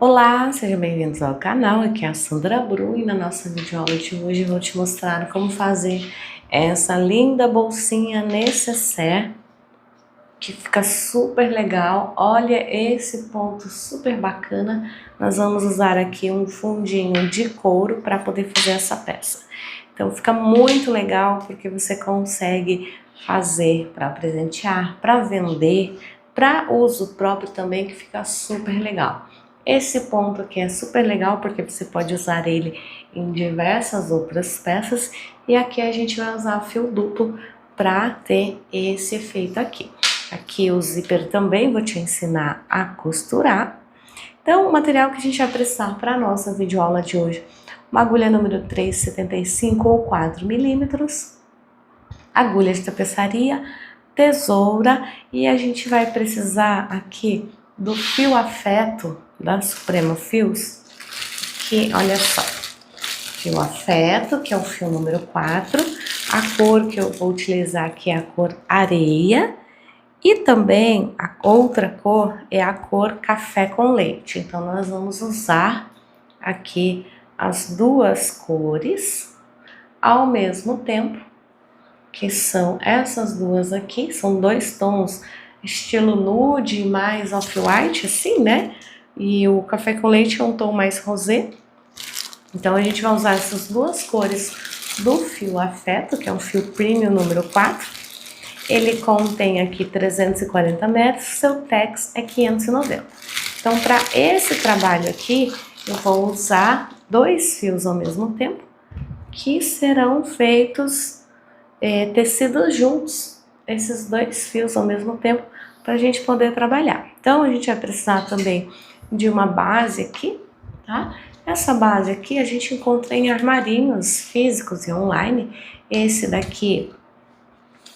Olá, sejam bem-vindos ao canal, aqui é a Sandra Bru e na nossa videoaula de hoje eu vou te mostrar como fazer essa linda bolsinha nécessaire que fica super legal. Olha esse ponto super bacana, nós vamos usar aqui um fundinho de couro para poder fazer essa peça. Então fica muito legal porque você consegue fazer para presentear, para vender, para uso próprio também, que fica super legal. Esse ponto aqui é super legal porque você pode usar ele em diversas outras peças e aqui a gente vai usar fio duplo para ter esse efeito aqui. Aqui o zíper também vou te ensinar a costurar. Então o material que a gente vai precisar para a nossa videoaula de hoje: uma agulha número 3,75 ou 4 milímetros, agulha de tapeçaria, tesoura e a gente vai precisar aqui do fio afeto da Suprema Fios, que olha só, fio afeto, que é o fio número 4, a cor que eu vou utilizar aqui é a cor areia e também a outra cor é a cor café com leite. Então nós vamos usar aqui as duas cores ao mesmo tempo, que são essas duas aqui, são dois tons estilo nude mais off-white, assim, né? E o café com leite é um tom mais rosé. Então a gente vai usar essas duas cores do fio afeto, que é um fio premium número 4. Ele contém aqui 340 metros, seu tex é 590. Então para esse trabalho aqui, eu vou usar dois fios ao mesmo tempo, que serão feitos tecidos juntos, esses dois fios ao mesmo tempo, para a gente poder trabalhar. Então a gente vai precisar também de uma base aqui, tá? Essa base aqui a gente encontra em armarinhos físicos e online. Esse daqui,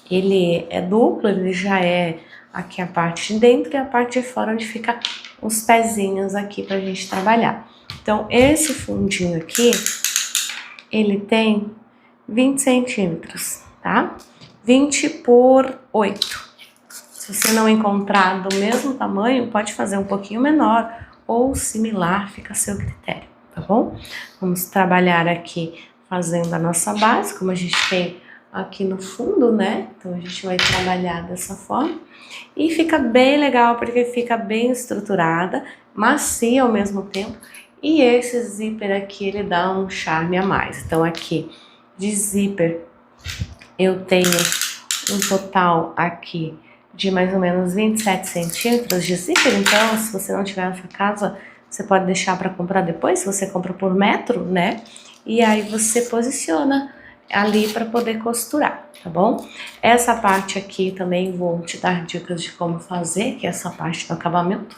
ele é duplo, ele já é aqui a parte de dentro e a parte de fora onde fica os pezinhos aqui pra gente trabalhar. Então esse fundinho aqui, ele tem 20 centímetros, tá? 20 por 8. Se você não encontrar do mesmo tamanho, pode fazer um pouquinho menor ou similar, fica a seu critério, tá bom? Vamos trabalhar aqui fazendo a nossa base, como a gente tem aqui no fundo, né? Então a gente vai trabalhar dessa forma e fica bem legal porque fica bem estruturada, macia ao mesmo tempo, e esse zíper aqui ele dá um charme a mais. Então aqui de zíper eu tenho um total aqui de mais ou menos 27 centímetros de zíper. Então se você não tiver na sua casa, você pode deixar para comprar depois, se você compra por metro, né? E aí você posiciona ali para poder costurar, tá bom? Essa parte aqui também vou te dar dicas de como fazer, que é essa parte do acabamento.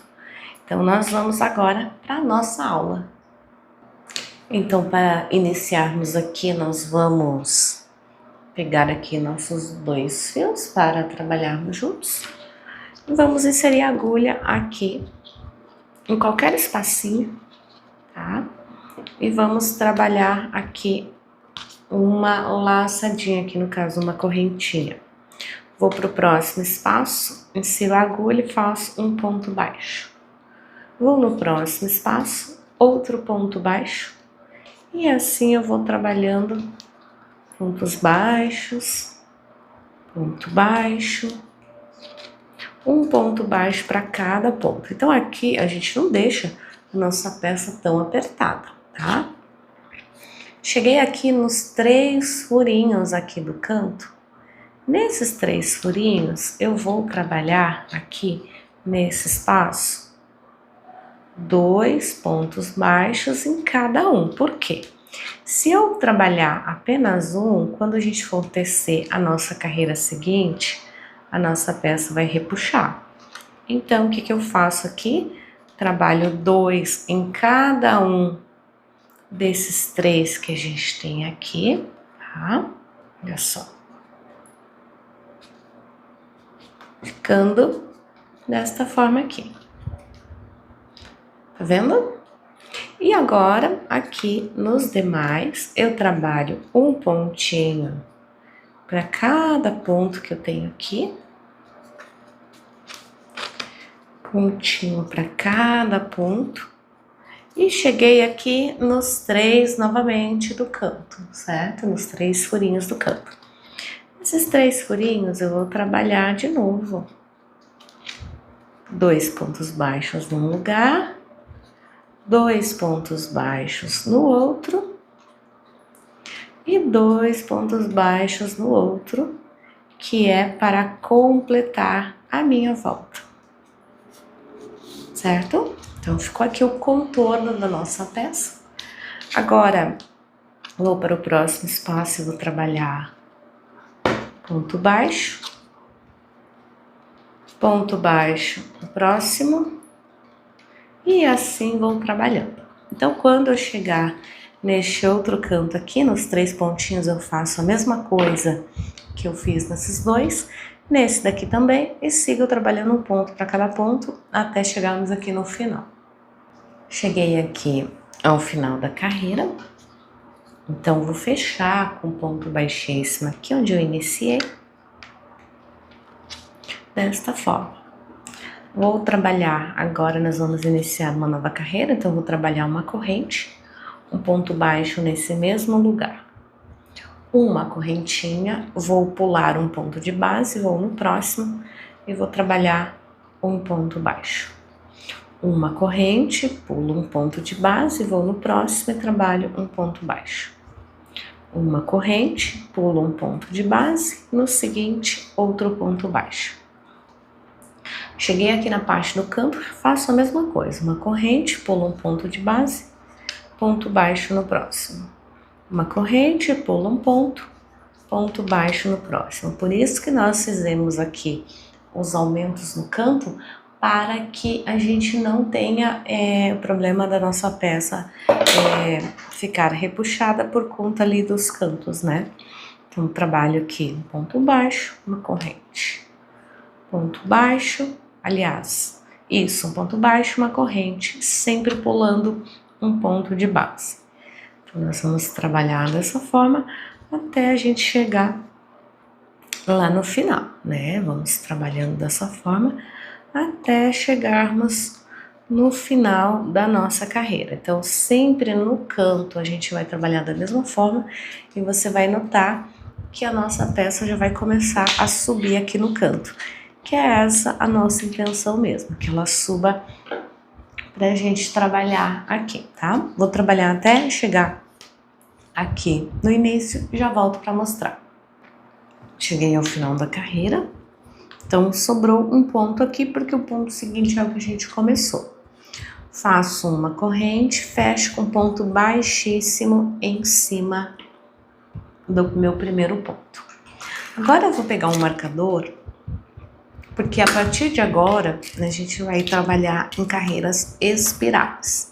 Então nós vamos agora para a nossa aula. Então para iniciarmos aqui, nós vamos pegar aqui nossos dois fios para trabalharmos juntos. E vamos inserir a agulha aqui em qualquer espacinho, tá? E vamos trabalhar aqui uma laçadinha, aqui no caso uma correntinha. Vou para o próximo espaço, insiro a agulha e faço um ponto baixo. Vou no próximo espaço, outro ponto baixo, e assim eu vou trabalhando pontos baixos, ponto baixo, um ponto baixo para cada ponto. Então aqui a gente não deixa a nossa peça tão apertada, tá? Cheguei aqui nos 3 furinhos aqui do canto. Nesses 3 furinhos, eu vou trabalhar aqui nesse espaço 2 pontos baixos em cada um. Por quê? Se eu trabalhar apenas um, quando a gente for tecer a nossa carreira seguinte, a nossa peça vai repuxar. Então, o que que eu faço aqui? Trabalho 2 em cada um desses 3 que a gente tem aqui, tá? Olha só. Ficando desta forma aqui. Tá vendo? E agora, aqui nos demais, eu trabalho um pontinho para cada ponto que eu tenho aqui. Pontinho para cada ponto. E cheguei aqui nos 3 novamente do canto, certo? Nos 3 furinhos do canto. Esses 3 furinhos eu vou trabalhar de novo. 2 pontos baixos num lugar, 2 pontos baixos no outro e 2 pontos baixos no outro, que é para completar a minha volta, certo? Então, ficou aqui o contorno da nossa peça. Agora, vou para o próximo espaço e vou trabalhar ponto baixo no próximo, e assim vou trabalhando. Então, quando eu chegar neste outro canto aqui, nos 3 pontinhos, eu faço a mesma coisa que eu fiz nesses 2, nesse daqui também, e sigo trabalhando um ponto para cada ponto, até chegarmos aqui no final. Cheguei aqui ao final da carreira, então vou fechar com ponto baixíssimo aqui onde eu iniciei, desta forma. Vou trabalhar, agora nós vamos iniciar uma nova carreira, então vou trabalhar uma corrente, um ponto baixo nesse mesmo lugar. Uma correntinha, vou pular um ponto de base, vou no próximo e vou trabalhar um ponto baixo. Uma corrente, pulo um ponto de base, vou no próximo e trabalho um ponto baixo. Uma corrente, pulo um ponto de base, no seguinte, outro ponto baixo. Cheguei aqui na parte do canto, faço a mesma coisa. Uma corrente, pulo um ponto de base, ponto baixo no próximo. Uma corrente, pulo um ponto baixo no próximo. Por isso que nós fizemos aqui os aumentos no canto, para que a gente não tenha o problema da nossa peça ficar repuxada por conta ali dos cantos, né? Então, trabalho aqui um ponto baixo, uma corrente. Ponto baixo, aliás, isso, um ponto baixo, uma corrente, sempre pulando um ponto de base. Então, nós vamos trabalhar dessa forma até a gente chegar lá no final, né? Vamos trabalhando dessa forma até chegarmos no final da nossa carreira. Então, sempre no canto a gente vai trabalhar da mesma forma e você vai notar que a nossa peça já vai começar a subir aqui no canto, que é essa a nossa intenção mesmo, que ela suba pra gente trabalhar aqui, tá? Vou trabalhar até chegar aqui no início e já volto para mostrar. Cheguei ao final da carreira, então sobrou um ponto aqui, porque o ponto seguinte é o que a gente começou. Faço uma corrente, fecho com ponto baixíssimo em cima do meu primeiro ponto. Agora eu vou pegar um marcador, porque a partir de agora a gente vai trabalhar em carreiras espirais,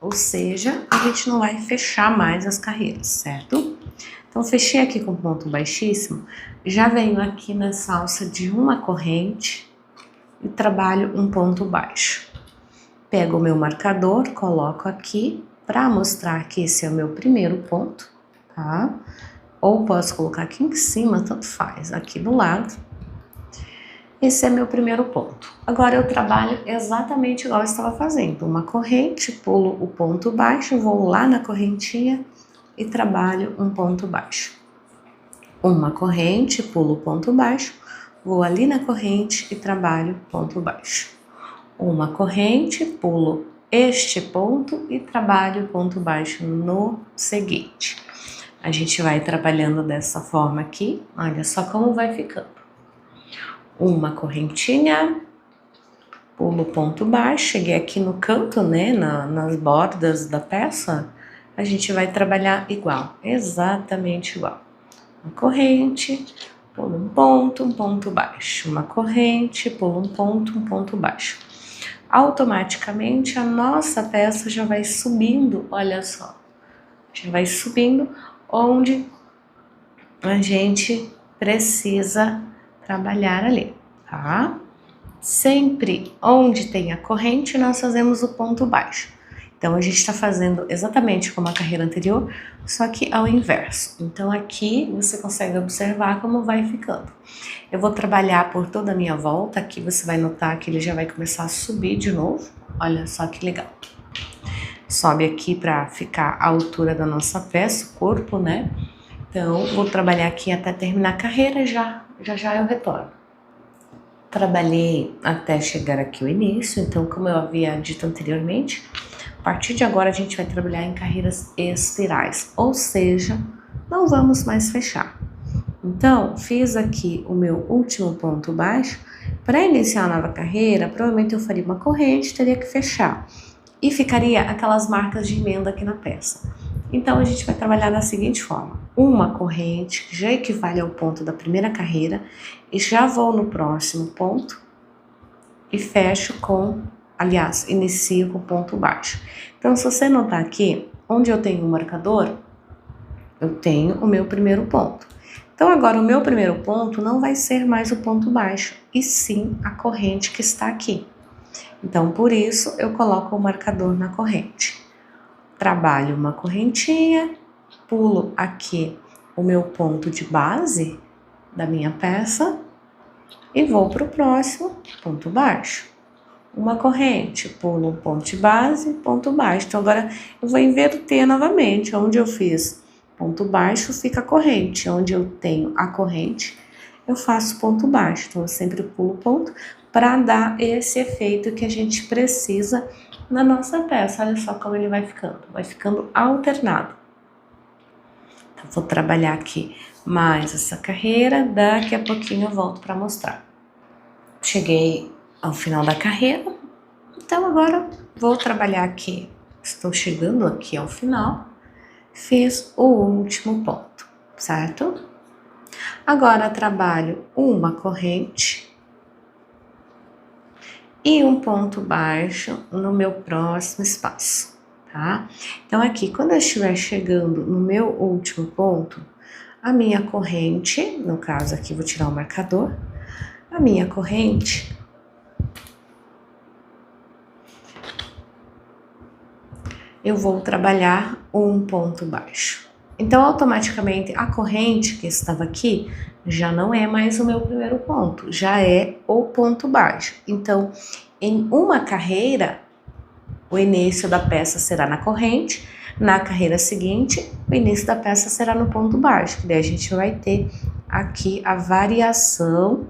ou seja, a gente não vai fechar mais as carreiras, certo? Então, fechei aqui com ponto baixíssimo, já venho aqui nessa alça de uma corrente e trabalho um ponto baixo. Pego o meu marcador, coloco aqui para mostrar que esse é o meu primeiro ponto, tá? Ou posso colocar aqui em cima, tanto faz, aqui do lado. Esse é meu primeiro ponto. Agora eu trabalho exatamente igual eu estava fazendo. Uma corrente, pulo o ponto baixo, vou lá na correntinha e trabalho um ponto baixo. Uma corrente, pulo o ponto baixo, vou ali na corrente e trabalho ponto baixo. Uma corrente, pulo este ponto e trabalho ponto baixo no seguinte. A gente vai trabalhando dessa forma aqui, olha só como vai ficando. Uma correntinha, pulo ponto baixo, cheguei aqui no canto, né, nas bordas da peça, a gente vai trabalhar igual, exatamente igual. Uma corrente, pulo um ponto baixo. Uma corrente, pulo um ponto baixo. Automaticamente a nossa peça já vai subindo, olha só. Já vai subindo onde a gente precisa trabalhar ali, tá? Sempre onde tem a corrente, nós fazemos o ponto baixo. Então, a gente está fazendo exatamente como a carreira anterior, só que ao inverso. Então, aqui você consegue observar como vai ficando. Eu vou trabalhar por toda a minha volta, aqui você vai notar que ele já vai começar a subir de novo. Olha só que legal. sobe aqui para ficar à altura da nossa peça, o corpo, né? Então, vou trabalhar aqui até terminar a carreira, já eu retorno. Trabalhei até chegar aqui o início, então, como eu havia dito anteriormente, a partir de agora a gente vai trabalhar em carreiras espirais, ou seja, não vamos mais fechar. Então, fiz aqui o meu último ponto baixo. Para iniciar a nova carreira, provavelmente eu faria uma corrente, teria que fechar. E ficaria aquelas marcas de emenda aqui na peça. Então, a gente vai trabalhar da seguinte forma. Uma corrente, que já equivale ao ponto da primeira carreira, e já vou no próximo ponto e fecho com, aliás, inicio com ponto baixo. Então, se você notar aqui, onde eu tenho o marcador, eu tenho o meu primeiro ponto. Então, agora o meu primeiro ponto não vai ser mais o ponto baixo, e sim a corrente que está aqui. Então, por isso, eu coloco o marcador na corrente. Trabalho uma correntinha, pulo aqui o meu ponto de base da minha peça e vou para o próximo ponto baixo. Uma corrente, pulo um ponto de base, ponto baixo. Então, agora eu vou inverter novamente. Onde eu fiz ponto baixo, fica a corrente. Onde eu tenho a corrente, eu faço ponto baixo. Então, eu sempre pulo ponto para dar esse efeito que a gente precisa na nossa peça. Olha só como ele vai ficando alternado. Então, vou trabalhar aqui mais essa carreira, daqui a pouquinho eu volto para mostrar. Cheguei ao final da carreira, então agora vou trabalhar aqui, estou chegando aqui ao final, fiz o último ponto, certo? Agora trabalho uma corrente e um ponto baixo no meu próximo espaço, tá? Então aqui, quando eu estiver chegando no meu último ponto, a minha corrente, no caso aqui vou tirar o marcador, a minha corrente eu vou trabalhar um ponto baixo. Então, automaticamente, a corrente que estava aqui já não é mais o meu primeiro ponto, já é o ponto baixo. Então, em uma carreira, o início da peça será na corrente, na carreira seguinte, o início da peça será no ponto baixo, que daí a gente vai ter aqui a variação,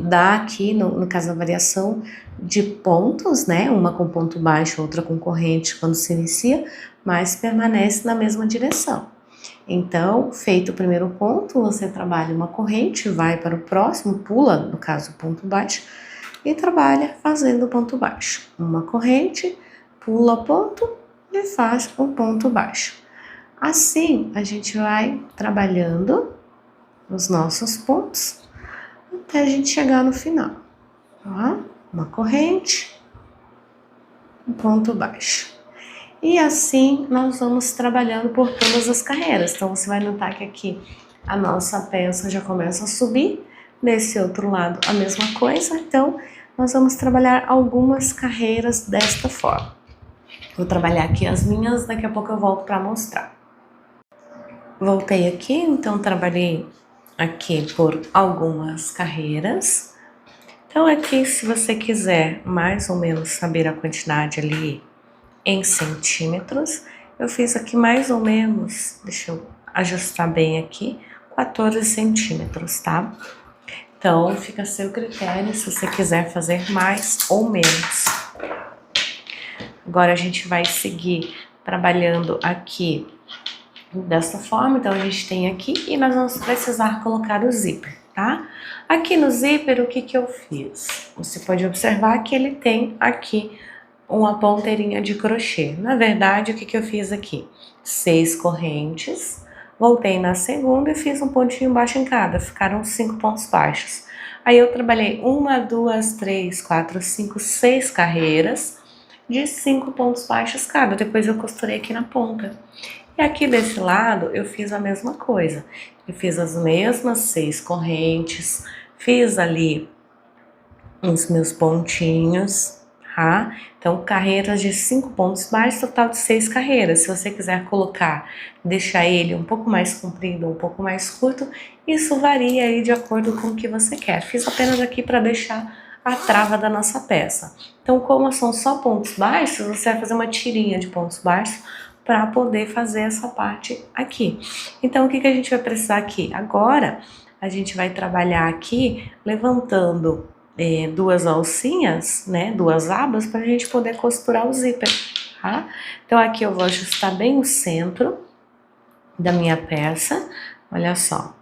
dá aqui, no caso, a variação de pontos, né? Uma com ponto baixo, outra com corrente quando se inicia, mas permanece na mesma direção. Então, feito o primeiro ponto, você trabalha uma corrente, vai para o próximo, pula, no caso, o ponto baixo, e trabalha fazendo o ponto baixo. Uma corrente, pula ponto e faz um ponto baixo. Assim, a gente vai trabalhando os nossos pontos até a gente chegar no final. Ó, uma corrente, um ponto baixo. E assim nós vamos trabalhando por todas as carreiras. Então você vai notar que aqui a nossa peça já começa a subir, nesse outro lado a mesma coisa. Então nós vamos trabalhar algumas carreiras desta forma. Vou trabalhar aqui as minhas, daqui a pouco eu volto para mostrar. Voltei aqui, então trabalhei aqui por algumas carreiras. Então aqui, se você quiser mais ou menos saber a quantidade ali em centímetros, eu fiz aqui mais ou menos, deixa eu ajustar bem aqui, 14 centímetros, tá? Então fica a seu critério se você quiser fazer mais ou menos. Agora a gente vai seguir trabalhando aqui dessa forma. Então a gente tem aqui e nós vamos precisar colocar o zíper, tá? Aqui no zíper, o que que eu fiz? Você pode observar que ele tem aqui uma ponteirinha de crochê. Na verdade, o que que eu fiz aqui? 6 correntes, voltei na segunda e fiz um pontinho baixo em cada, ficaram 5 pontos baixos. Aí eu trabalhei 1, 2, 3, 4, 5, 6 carreiras de 5 pontos baixos cada, depois eu costurei aqui na ponta. E aqui desse lado eu fiz a mesma coisa, eu fiz as mesmas 6 correntes, fiz ali os meus pontinhos, tá? Então, carreiras de 5 pontos baixos, total de 6 carreiras. Se você quiser colocar, deixar ele um pouco mais comprido, um pouco mais curto, isso varia aí de acordo com o que você quer. Fiz apenas aqui para deixar a trava da nossa peça. Então, como são só pontos baixos, você vai fazer uma tirinha de pontos baixos para poder fazer essa parte aqui. Então, o que a gente vai precisar aqui? Agora, a gente vai trabalhar aqui levantando duas alcinhas, né, duas abas, para a gente poder costurar o zíper, tá? Então, aqui eu vou ajustar bem o centro da minha peça, olha só.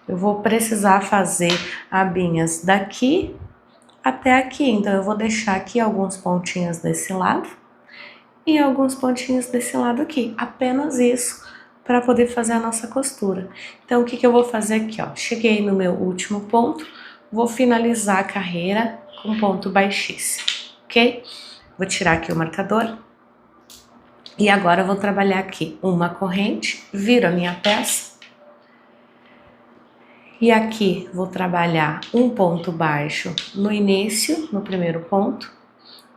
Eu vou precisar fazer abinhas daqui até aqui, então eu vou deixar aqui alguns pontinhos desse lado e alguns pontinhos desse lado aqui, apenas isso, para poder fazer a nossa costura. Então, o que eu vou fazer aqui, ó, cheguei no meu último ponto, vou finalizar a carreira com ponto baixíssimo, ok? Vou tirar aqui o marcador e agora eu vou trabalhar aqui uma corrente, viro a minha peça e aqui vou trabalhar um ponto baixo no início, no primeiro ponto,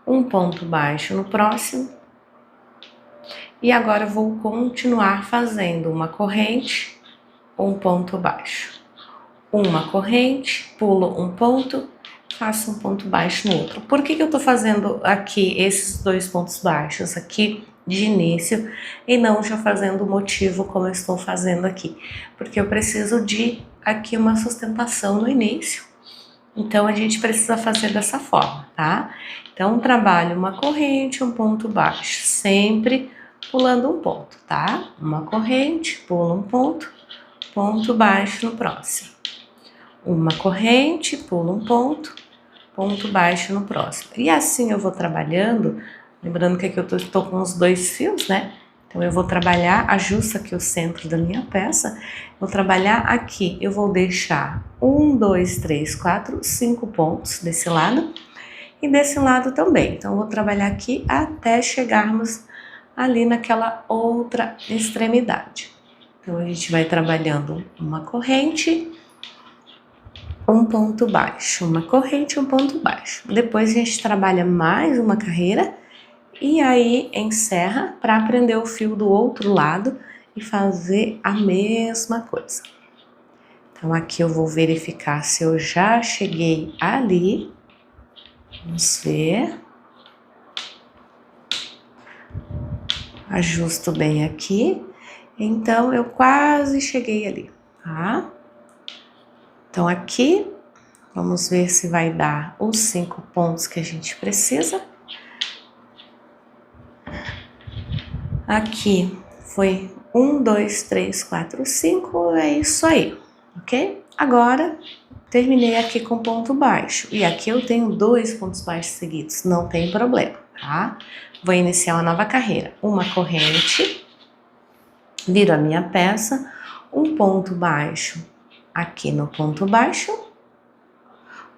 um ponto baixo no próximo. E agora eu vou continuar fazendo uma corrente, um ponto baixo. Uma corrente, pulo um ponto, faço um ponto baixo no outro. Por que eu tô fazendo aqui esses dois pontos baixos aqui de início e não já fazendo o motivo como eu estou fazendo aqui? Porque eu preciso de aqui uma sustentação no início. Então, a gente precisa fazer dessa forma, tá? Então, trabalho uma corrente, um ponto baixo, sempre pulando um ponto, tá? Uma corrente, pulo um ponto, ponto baixo no próximo. Uma corrente, pulo um ponto, ponto baixo no próximo. E assim eu vou trabalhando, lembrando que aqui eu tô com os dois fios, né? Então, eu vou trabalhar, ajusto aqui o centro da minha peça, vou trabalhar aqui, eu vou deixar 1, 2, 3, 4, 5 pontos desse lado e desse lado também. Então, eu vou trabalhar aqui até chegarmos ali naquela outra extremidade. Então, a gente vai trabalhando uma corrente, um ponto baixo, uma corrente, um ponto baixo. Depois a gente trabalha mais uma carreira e aí encerra para prender o fio do outro lado e fazer a mesma coisa. Então, aqui eu vou verificar se eu já cheguei ali. Vamos ver. Ajusto bem aqui. Então, eu quase cheguei ali, tá? Então, aqui, vamos ver se vai dar os 5 pontos que a gente precisa. Aqui foi 1, 2, 3, 4, 5, é isso aí, ok? Agora, terminei aqui com ponto baixo. E aqui eu tenho 2 pontos baixos seguidos, não tem problema, tá? Vou iniciar uma nova carreira. Uma corrente, viro a minha peça, um ponto baixo aqui no ponto baixo,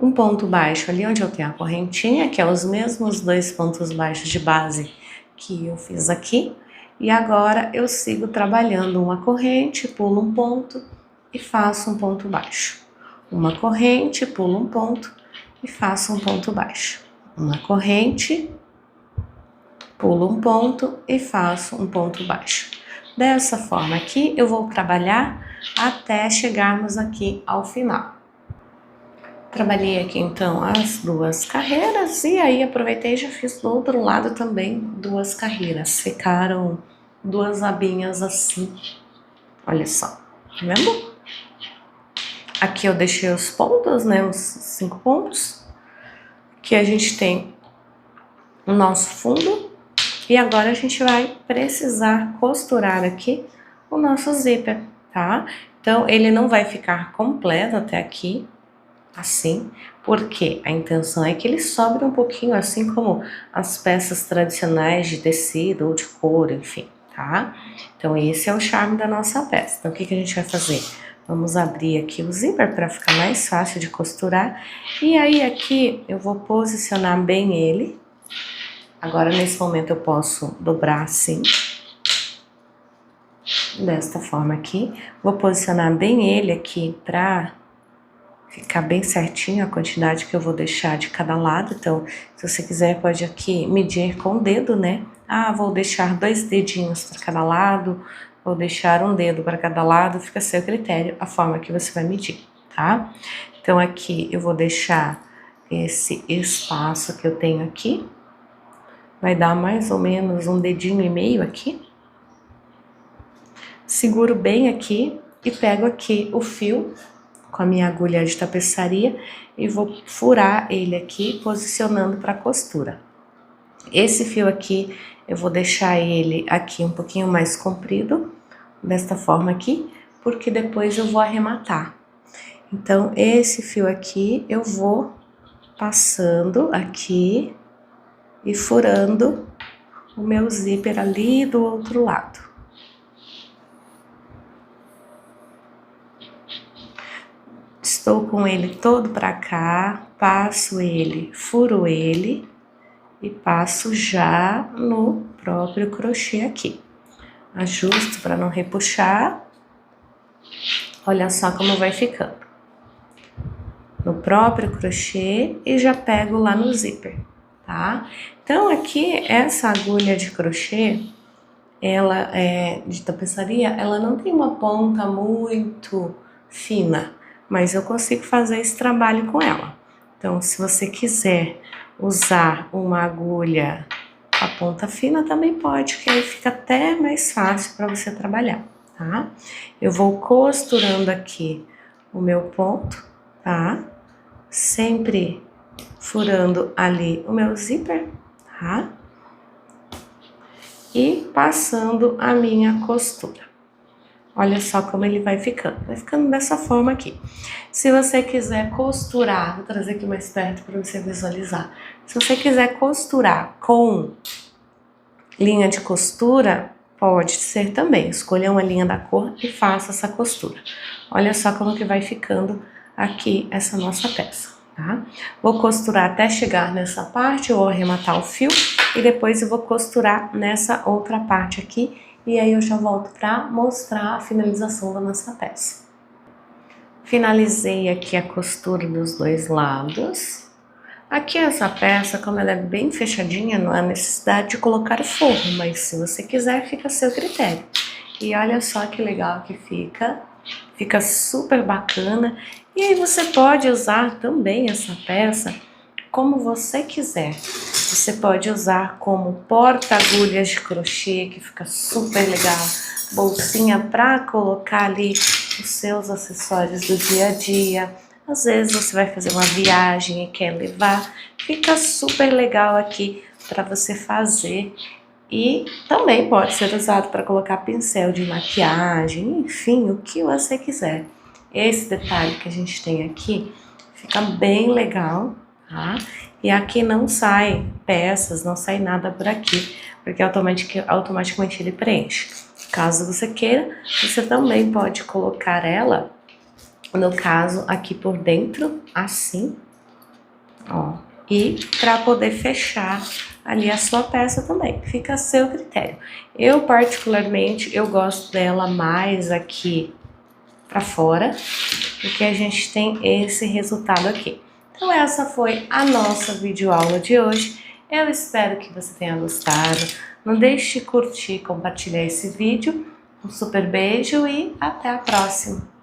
um ponto baixo ali onde eu tenho a correntinha, que é os mesmos 2 pontos baixos de base que eu fiz aqui. E agora eu sigo trabalhando uma corrente, pulo um ponto e faço um ponto baixo. Uma corrente, pulo um ponto e faço um ponto baixo. Uma corrente, pulo um ponto e faço um ponto baixo. Dessa forma aqui, eu vou trabalhar até chegarmos aqui ao final. Trabalhei aqui então as 2 carreiras e aí aproveitei e já fiz do outro lado também 2 carreiras. Ficaram 2 abinhas assim, olha só, tá vendo? Aqui eu deixei os pontos, né, os 5 pontos. Aqui a gente tem o nosso fundo e agora a gente vai precisar costurar aqui o nosso zíper, tá? Então, ele não vai ficar completo até aqui, assim, porque a intenção é que ele sobre um pouquinho, assim como as peças tradicionais de tecido ou de couro, enfim, tá? Então, esse é o charme da nossa peça. Então, o que a gente vai fazer? Vamos abrir aqui o zíper para ficar mais fácil de costurar. E aí, aqui, eu vou posicionar bem ele. Agora, nesse momento, eu posso dobrar assim, desta forma aqui. Vou posicionar bem ele aqui para ficar bem certinho a quantidade que eu vou deixar de cada lado. Então, se você quiser, pode aqui medir com o dedo, né? Ah, vou deixar 2 dedinhos para cada lado, vou deixar um dedo para cada lado, fica a seu critério a forma que você vai medir, tá? Então, aqui eu vou deixar esse espaço que eu tenho aqui. Vai dar mais ou menos um dedinho e meio aqui. Seguro bem aqui e pego aqui o fio com a minha agulha de tapeçaria e vou furar ele aqui, posicionando para a costura. Esse fio aqui, eu vou deixar ele aqui um pouquinho mais comprido, desta forma aqui, porque depois eu vou arrematar. Então, esse fio aqui, eu vou passando aqui e furando o meu zíper ali do outro lado. Estou com ele todo para cá, passo ele, furo ele e passo já no próprio crochê aqui. Ajusto para não repuxar. Olha só como vai ficando. No próprio crochê e já pego lá no zíper, tá? Então aqui essa agulha de crochê, ela é de tapeçaria, ela não tem uma ponta muito fina, mas eu consigo fazer esse trabalho com ela. Então, se você quiser usar uma agulha com a ponta fina, também pode, que aí fica até mais fácil para você trabalhar, tá? Eu vou costurando aqui o meu ponto, tá? Sempre furando ali o meu zíper, tá? E passando a minha costura. Olha só como ele vai ficando dessa forma aqui. Se você quiser costurar, vou trazer aqui mais perto para você visualizar. Se você quiser costurar com linha de costura, pode ser também. Escolha uma linha da cor e faça essa costura. Olha só como que vai ficando aqui essa nossa peça, tá? Vou costurar até chegar nessa parte, eu vou arrematar o fio e depois eu vou costurar nessa outra parte aqui. E aí eu já volto para mostrar a finalização da nossa peça. Finalizei aqui a costura dos dois lados. Aqui essa peça, como ela é bem fechadinha, não há necessidade de colocar forro, mas se você quiser, fica a seu critério. E olha só que legal que fica super bacana. E aí você pode usar também essa peça como você quiser. Você pode usar como porta-agulhas de crochê, que fica super legal. Bolsinha para colocar ali os seus acessórios do dia a dia. Às vezes você vai fazer uma viagem e quer levar. Fica super legal aqui para você fazer. E também pode ser usado para colocar pincel de maquiagem, enfim, o que você quiser. Esse detalhe que a gente tem aqui fica bem legal, tá? E aqui não sai peças, não sai nada por aqui, porque automaticamente ele preenche. Caso você queira, você também pode colocar ela, no caso, aqui por dentro, assim, ó. E para poder fechar ali a sua peça também, fica a seu critério. Eu particularmente, eu gosto dela mais aqui para fora, porque a gente tem esse resultado aqui. Então essa foi a nossa videoaula de hoje. Eu espero que você tenha gostado. Não deixe de curtir e compartilhar esse vídeo. Um super beijo e até a próxima!